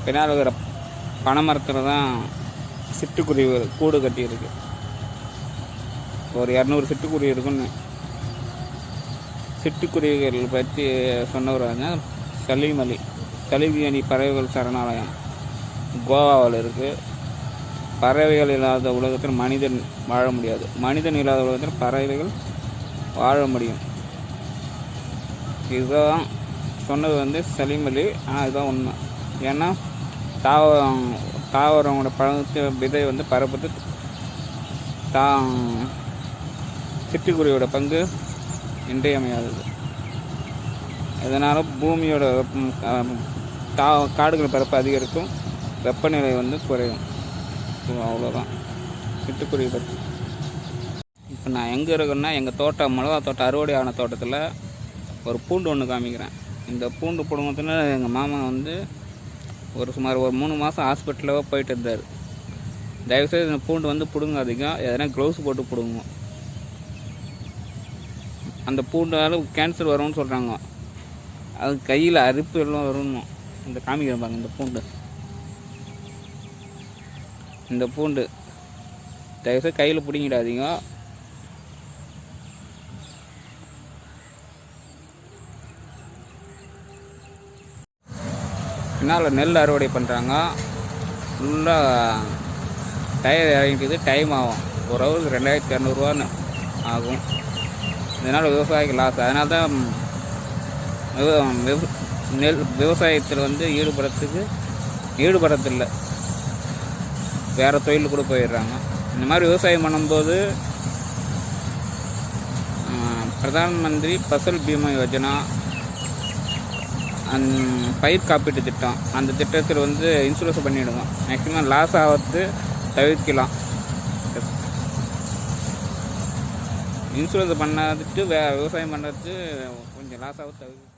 பின்னால் இருக்கிற பனைமரத்தில் தான் சிட்டுக்குருவி கூடு கட்டியிருக்கு. ஒரு 200 சிட்டுக்குருவி இருக்குன்னு. சிட்டுக்குருவிகள் பற்றி சொன்னவர் சலீம் அலி. சலீம் பறவைகள் சரணாலயம் கோவாவில் இருக்குது. பறவைகள் இல்லாத உலகத்தில் மனிதன் வாழ முடியாது, மனிதன் இல்லாத உலகத்தில் பறவைகள் வாழ முடியும். இதுதான் சொன்னது சலீம் அலி. ஆனால் இதுதான் உண்மை. ஏன்னா தாவரங்களோட பழத்து விதை பரப்புறது சிட்டுக்குருவியோட பங்கு இன்றியமையாதது. இதனால் பூமியோட காடுகள் பரப்பு அதிகரிக்கும், வெப்பநிலை குறையும். அவ்வளோதான் சிட்டுக்குருவி பற்றி. இப்போ நான் எங்கே இருக்கேன்னா, எங்கள் தோட்டம் மிளகா தோட்டம் அறுவடை ஆன தோட்டத்தில் ஒரு பூண்டு ஒன்று காமிக்கிறேன். இந்த பூண்டு பிடுங்கத்தில் எங்கள் மாமா சுமார் ஒரு 3 மாதம் ஹாஸ்பிட்டலில் போயிட்டு இருந்தார். தயவுசெய்து இந்த பூண்டு பிடுங்காதீங்க, எதனா க்ளவுஸ் போட்டு பிடுங்க. அந்த பூண்டால் கேன்சர் வரும்னு சொல்கிறாங்க. அது கையில் அரிப்பு எல்லாம் வரணும். இந்த காமிக்கிறேன் பாருங்க. இந்த பூண்டு தயவுசெய்து கையில் பிடிங்கிடாதீங்க. பின்னால் நெல் அறுவடை பண்ணுறாங்க. ஃபுல்லாக டயர் இறங்கிட்டு டைம் ஆகும். ஒரு ஹவருக்கு 2200 ஆகும். இதனால் விவசாயிக்கு லாஸ். அதனால தான் விவசாயத்தில் ஈடுபடுறதில்லை, வேறு தொழில் கூட போயிடுறாங்க. இந்த மாதிரி விவசாயம் பண்ணும்போது பிரதான் மந்திரி ஃபசல் பீமா யோஜனா, பயிர் காப்பீட்டு திட்டம், அந்த திட்டத்தில் இன்சூரன்ஸ் பண்ணிவிடுங்க. மேக்ஸிமம் லாஸ் ஆகிறது தவிர்க்கலாம். இன்சூரன்ஸ் பண்ணாதுட்டு விவசாயம் பண்ணுறது கொஞ்சம் லாஸ் ஆகிறது தவிர்க்கலாம்.